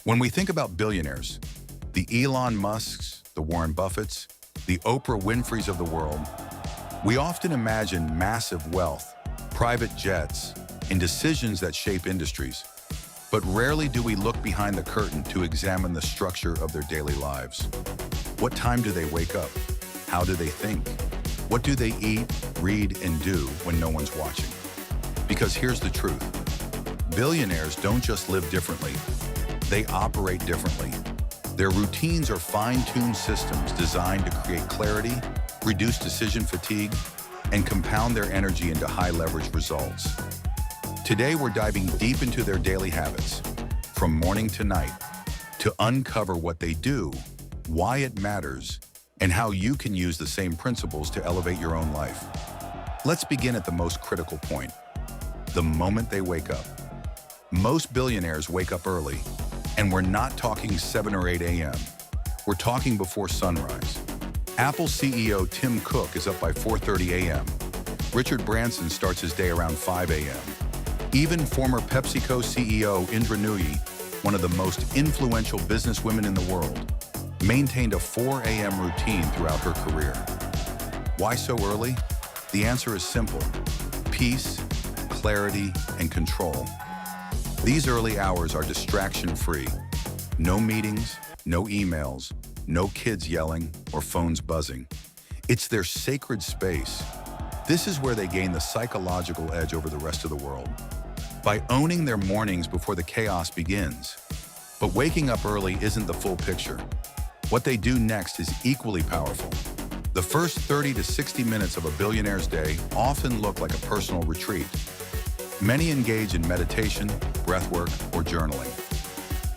When we think about billionaires, the Elon Musks, the Warren Buffetts, the Oprah Winfreys of the world, we often imagine massive wealth, private jets, and decisions that shape industries. But rarely do we look behind the curtain to examine the structure of their daily lives. What time do they wake up? How do they think? What do they eat, read, and do when no one's watching? Because here's the truth. Billionaires don't just live differently. They operate differently. Their routines are fine-tuned systems designed to create clarity, reduce decision fatigue, and compound their energy into high-leverage results. Today, we're diving deep into their daily habits, from morning to night, to uncover what they do, why it matters, and how you can use the same principles to elevate your own life. Let's begin at the most critical point, the moment they wake up. Most billionaires wake up early, and we're not talking 7 or 8 a.m. We're talking before sunrise. Apple CEO Tim Cook is up by 4:30 a.m. Richard Branson starts his day around 5 a.m. Even former PepsiCo CEO Indra Nooyi, one of the most influential businesswomen in the world, maintained a 4 a.m. routine throughout her career. Why so early? The answer is simple: peace, clarity, and control. These early hours are distraction-free. No meetings, no emails, no kids yelling or phones buzzing. It's their sacred space. This is where they gain the psychological edge over the rest of the world, by owning their mornings before the chaos begins. But waking up early isn't the full picture. What they do next is equally powerful. The first 30 to 60 minutes of a billionaire's day often look like a personal retreat. Many engage in meditation, breathwork, or journaling.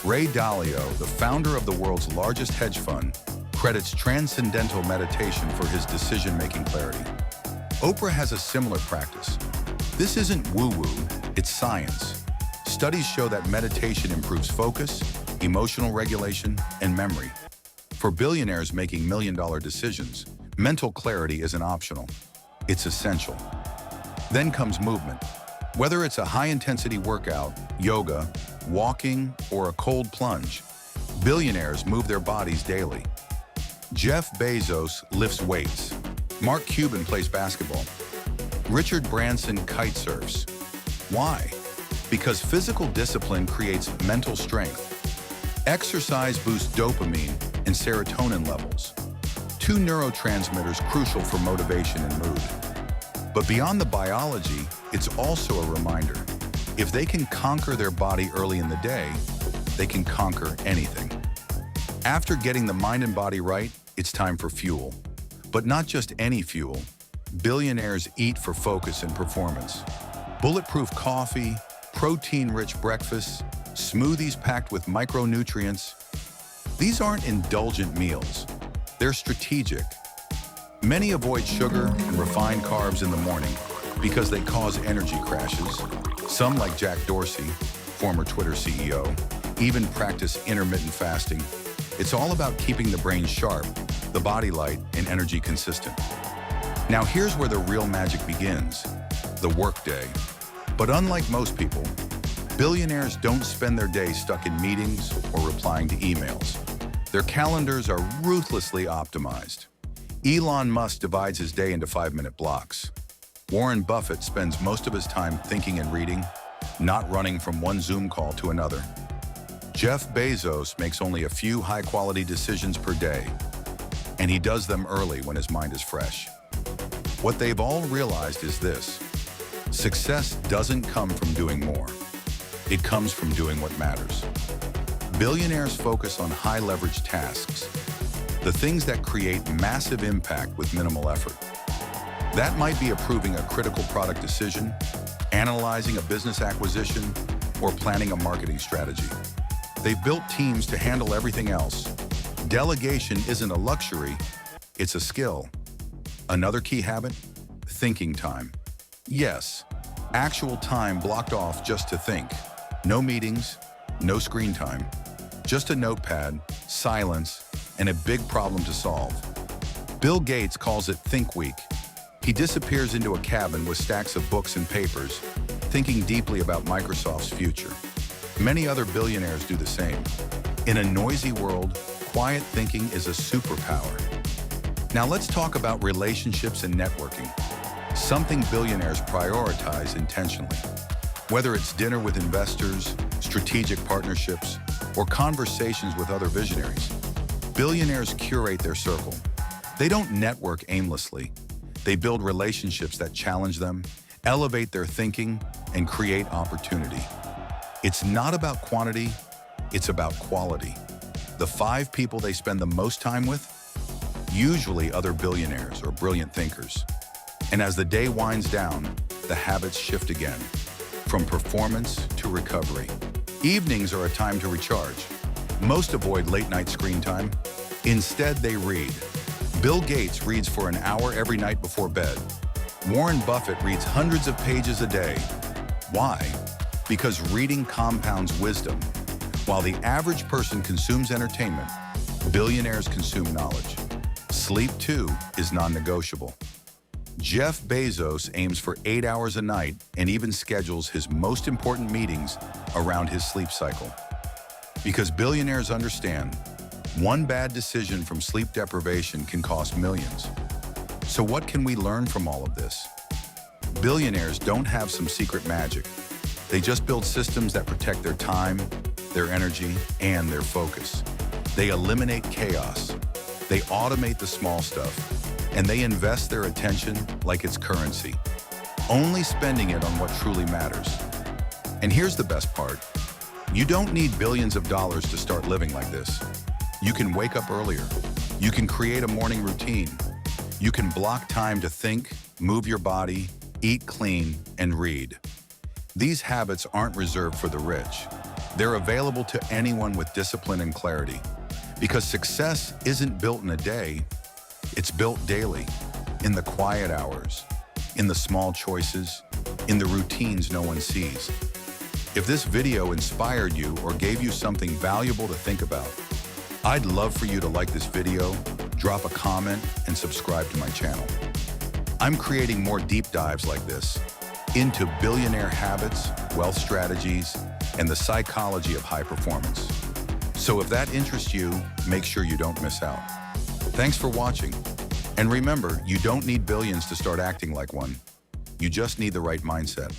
Ray Dalio, the founder of the world's largest hedge fund, credits transcendental meditation for his decision-making clarity. Oprah has a similar practice. This isn't woo-woo, it's science. Studies show that meditation improves focus, emotional regulation, and memory. For billionaires making million-dollar decisions, mental clarity isn't optional. It's essential. Then comes movement. Whether it's a high-intensity workout, yoga, walking, or a cold plunge, billionaires move their bodies daily. Jeff Bezos lifts weights. Mark Cuban plays basketball. Richard Branson kite surfs. Why? Because physical discipline creates mental strength. Exercise boosts dopamine and serotonin levels, two neurotransmitters crucial for motivation and mood. But beyond the biology, it's also a reminder. If they can conquer their body early in the day, they can conquer anything. After getting the mind and body right, it's time for fuel. But not just any fuel. Billionaires eat for focus and performance. Bulletproof coffee, protein-rich breakfasts, smoothies packed with micronutrients. These aren't indulgent meals. They're strategic. Many avoid sugar and refined carbs in the morning because they cause energy crashes. Some, like Jack Dorsey, former Twitter CEO, even practice intermittent fasting. It's all about keeping the brain sharp, the body light, and energy consistent. Now here's where the real magic begins, the workday. But unlike most people, billionaires don't spend their day stuck in meetings or replying to emails. Their calendars are ruthlessly optimized. Elon Musk divides his day into 5-minute blocks. Warren Buffett spends most of his time thinking and reading, not running from one Zoom call to another. Jeff Bezos makes only a few high-quality decisions per day, and he does them early when his mind is fresh. What they've all realized is this: success doesn't come from doing more. It comes from doing what matters. Billionaires focus on high-leverage tasks, the things that create massive impact with minimal effort. That might be approving a critical product decision, analyzing a business acquisition, or planning a marketing strategy. They've built teams to handle everything else. Delegation isn't a luxury, it's a skill. Another key habit? Thinking time. Yes, actual time blocked off just to think. No meetings, no screen time. Just a notepad, silence, and a big problem to solve. Bill Gates calls it Think Week. He disappears into a cabin with stacks of books and papers, thinking deeply about Microsoft's future. Many other billionaires do the same. In a noisy world, quiet thinking is a superpower. Now let's talk about relationships and networking, something billionaires prioritize intentionally. Whether it's dinner with investors, strategic partnerships, or conversations with other visionaries, billionaires curate their circle. They don't network aimlessly. They build relationships that challenge them, elevate their thinking, and create opportunity. It's not about quantity, it's about quality. The 5 people they spend the most time with? Usually other billionaires or brilliant thinkers. And as the day winds down, the habits shift again, from performance to recovery. Evenings are a time to recharge. Most avoid late-night screen time. Instead, they read. Bill Gates reads for an hour every night before bed. Warren Buffett reads hundreds of pages a day. Why? Because reading compounds wisdom. While the average person consumes entertainment, billionaires consume knowledge. Sleep, too, is non-negotiable. Jeff Bezos aims for 8 hours a night and even schedules his most important meetings around his sleep cycle. Because billionaires understand, one bad decision from sleep deprivation can cost millions. So what can we learn from all of this? Billionaires don't have some secret magic. They just build systems that protect their time, their energy, and their focus. They eliminate chaos. They automate the small stuff. And they invest their attention like it's currency, only spending it on what truly matters. And here's the best part. You don't need billions of dollars to start living like this. You can wake up earlier. You can create a morning routine. You can block time to think, move your body, eat clean, and read. These habits aren't reserved for the rich. They're available to anyone with discipline and clarity. Because success isn't built in a day, it's built daily, in the quiet hours, in the small choices, in the routines no one sees. If this video inspired you or gave you something valuable to think about, I'd love for you to like this video, drop a comment, and subscribe to my channel. I'm creating more deep dives like this into billionaire habits, wealth strategies, and the psychology of high performance. So if that interests you, make sure you don't miss out. Thanks for watching. And remember, you don't need billions to start acting like one. You just need the right mindset.